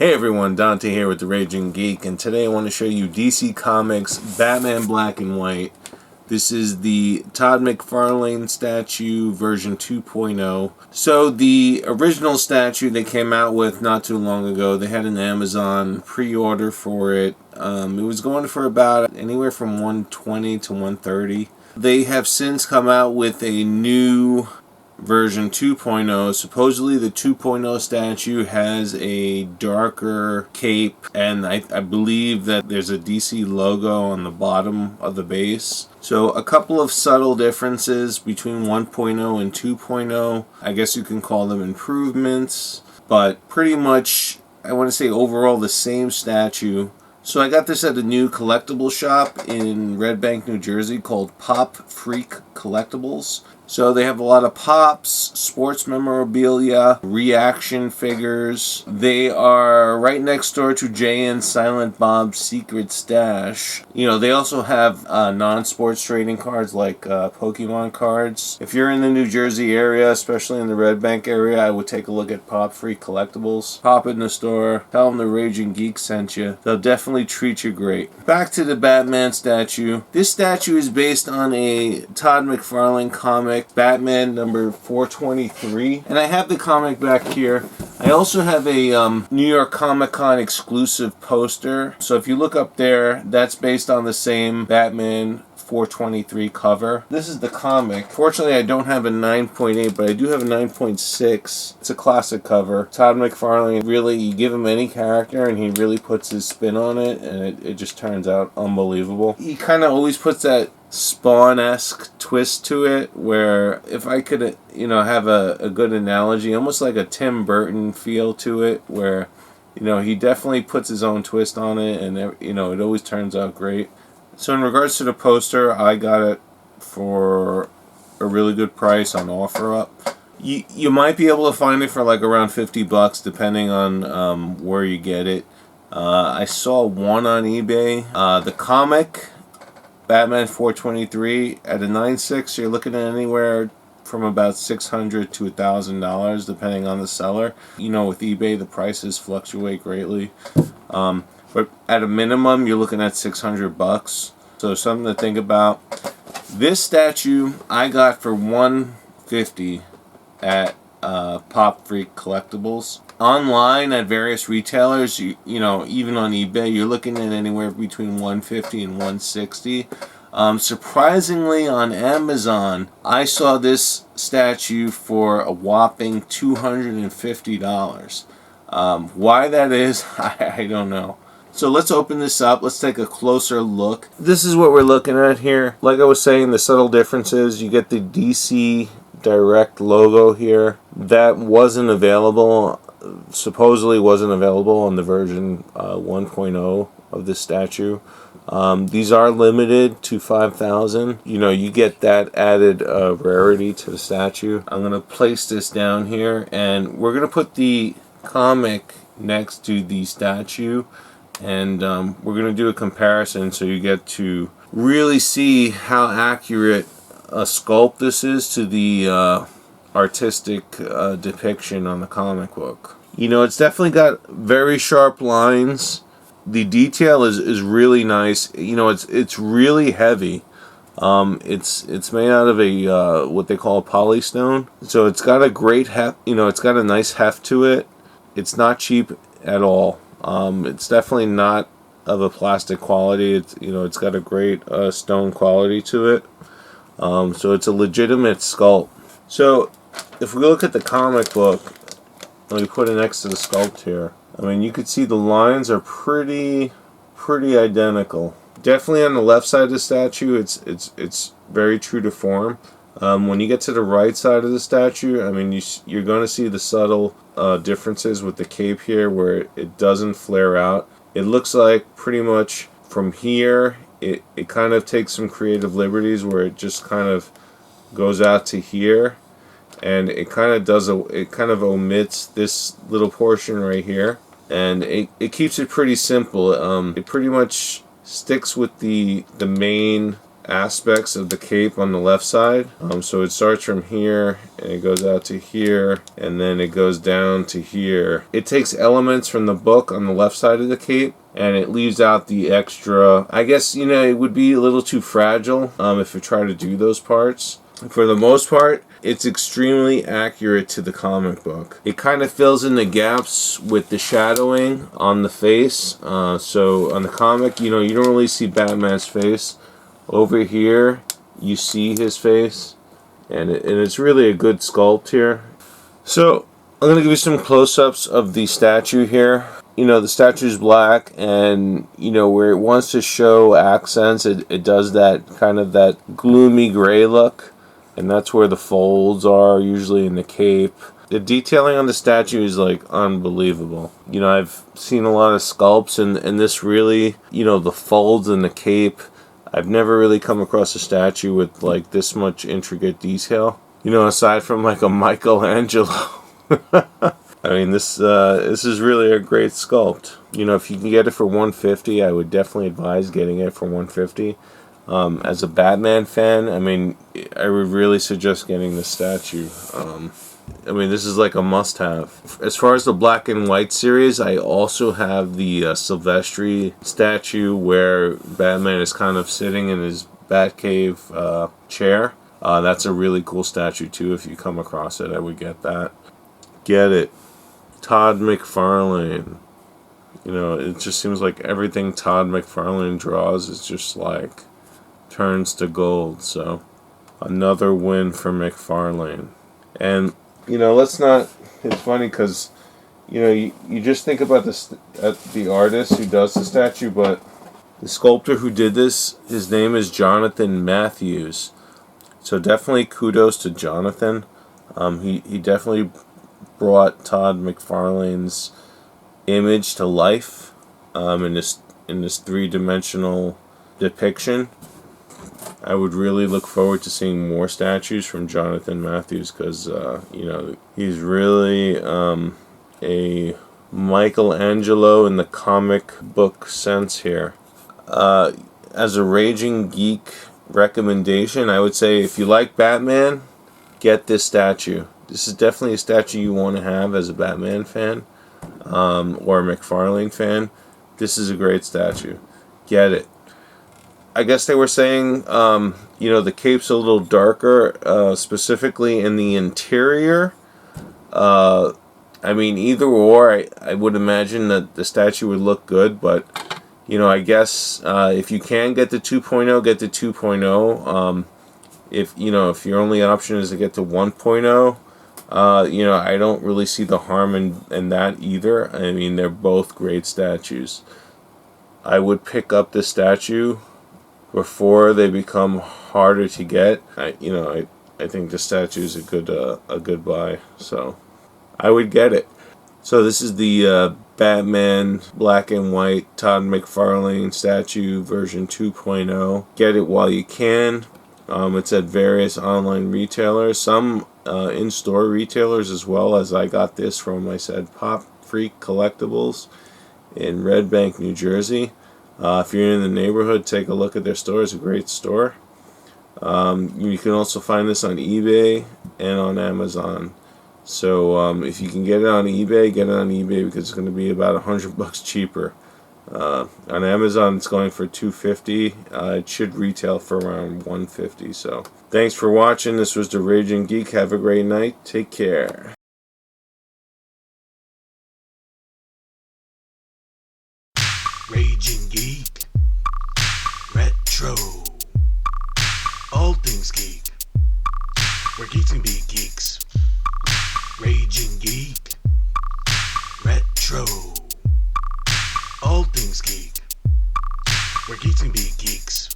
Hey everyone, Dante here with The Raging Geek, and today I want to show you DC Comics Batman Black and White. This is the Todd McFarlane statue version 2.0. So the original statue they came out with not too long ago, they had an Amazon pre-order for it. It was going for about anywhere from $120 to $130. They have since come out with a new version 2.0. Supposedly the 2.0 statue has a darker cape, and I believe that there's a DC logo on the bottom of the base. So a couple of subtle differences between 1.0 and 2.0. I guess you can call them improvements, but pretty much I want to say overall the same statue. So I got this at a new collectible shop in Red Bank, New Jersey called Pop Freak Collectibles. So they have a lot of pops, sports memorabilia, reaction figures. They are right next door to Jay and Silent Bob's Secret Stash. You know, they also have non-sports trading cards like Pokemon cards. If you're in the New Jersey area, especially in the Red Bank area, I would take a look at Pop Freak Collectibles. Pop in the store, tell them the Raging Geek sent you. They'll definitely treat you great. Back to the Batman statue. This statue is based on a Todd McFarlane comic, Batman number 423, and I have the comic back here. I also have a New York Comic Con exclusive poster, so if you look up there, that's based on the same Batman 423 cover. This is the comic. Fortunately, I don't have a 9.8, but I do have a 9.6. It's a classic cover. Todd McFarlane, really, you give him any character and he really puts his spin on it, and it just turns out unbelievable. He kind of always puts that Spawn-esque twist to it, where if I could, have a good analogy, almost like a Tim Burton feel to it, where, he definitely puts his own twist on it, and, it always turns out great. So in regards to the poster, I got it for a really good price on OfferUp. You might be able to find it for like around $50 depending on where you get it. I saw one on eBay. The comic, Batman 423, at a 9.6, you're looking at anywhere from about $600 to $1,000 depending on the seller. With eBay, the prices fluctuate greatly. But at a minimum, you're looking at $600. So something to think about. This statue I got for $150 at Pop Freak Collectibles. Online at various retailers, even on eBay, you're looking at anywhere between $150 and $160. Surprisingly, on Amazon, I saw this statue for a whopping $250. Why that is, I don't know. So let's open this up. Let's take a closer look. This is what we're looking at here. Like I was saying, the subtle differences. You get the DC Direct logo here. That wasn't available, supposedly wasn't available on the version 1.0 of this statue. These are limited to 5,000. You get that added rarity to the statue. I'm going to place this down here, and we're going to put the comic next to the statue, and we're going to do a comparison so you get to really see how accurate a sculpt this is to the artistic depiction on the comic book. It's definitely got very sharp lines. The detail is really nice. It's really heavy. It's made out of a what they call a polystone. So it's got a great heft. It's got a nice heft to it. It's not cheap at all. It's definitely not of a plastic quality. It's got a great stone quality to it. So it's a legitimate sculpt. So if we look at the comic book, let me put it next to the sculpt here. You could see the lines are pretty identical. Definitely on the left side of the statue, it's very true to form. When you get to the right side of the statue, you're going to see the subtle differences with the cape here, where it doesn't flare out. It looks like pretty much from here, it kind of takes some creative liberties where it just kind of goes out to here, and it kind of omits this little portion right here, and it keeps it pretty simple. It pretty much sticks with the main aspects of the cape on the left side. So it starts from here and it goes out to here and then it goes down to here. It takes elements from the book on the left side of the cape and it leaves out the extra. I guess, it would be a little too fragile if you try to do those parts. For the most part, it's extremely accurate to the comic book. It kind of fills in the gaps with the shadowing on the face. So on the comic, you don't really see Batman's face. Over here, you see his face, and it's really a good sculpt here. So I'm going to give you some close-ups of the statue here. The statue's black, and where it wants to show accents, it does that kind of that gloomy gray look. And that's where the folds are, usually in the cape. The detailing on the statue is like unbelievable. I've seen a lot of sculpts, and this really, the folds in the cape, I've never really come across a statue with like this much intricate detail. Aside from like a Michelangelo. I mean, this is really a great sculpt. If you can get it for $150, I would definitely advise getting it for $150. As a Batman fan, I mean, I would really suggest getting this statue. This is like a must-have. As far as the black and white series, I also have the Silvestri statue where Batman is kind of sitting in his Batcave chair. That's a really cool statue too. If you come across it, I would get that. Get it. Todd McFarlane. It just seems like everything Todd McFarlane draws is just like turns to gold. So another win for McFarlane. And let's not, it's funny because you just think about the artist who does the statue, but the sculptor who did this, his name is Jonathan Matthews. So definitely kudos to Jonathan. He definitely brought Todd McFarlane's image to life in this three-dimensional depiction. I would really look forward to seeing more statues from Jonathan Matthews because, he's really a Michelangelo in the comic book sense here. As a Raging Geek recommendation, I would say if you like Batman, get this statue. This is definitely a statue you want to have as a Batman fan or a McFarlane fan. This is a great statue. Get it. I guess they were saying, the cape's a little darker, specifically in the interior. Either or, I would imagine that the statue would look good, but, I guess if you can get the 2.0, get the 2.0. If your only option is to get to 1.0, I don't really see the harm in that either. I mean, they're both great statues. I would pick up this statue before they become harder to get. I think the statue is a good buy, so I would get it. So this is the Batman black and white Todd McFarlane statue version 2.0. Get it while you can. It's at various online retailers, some in-store retailers as well, as I got this from, I said, Pop Freak Collectibles in Red Bank, New Jersey. If you're in the neighborhood, take a look at their store. It's a great store. You can also find this on eBay and on Amazon. So if you can get it on eBay, get it on eBay because it's going to be about $100 cheaper. On Amazon, it's going for $250. It should retail for around $150. So thanks for watching. This was the Raging Geek. Have a great night. Take care. Raging Geek, Retro, all things geek, where geeks can be geeks. Raging Geek, Retro, all things geek, where geeks can be geeks.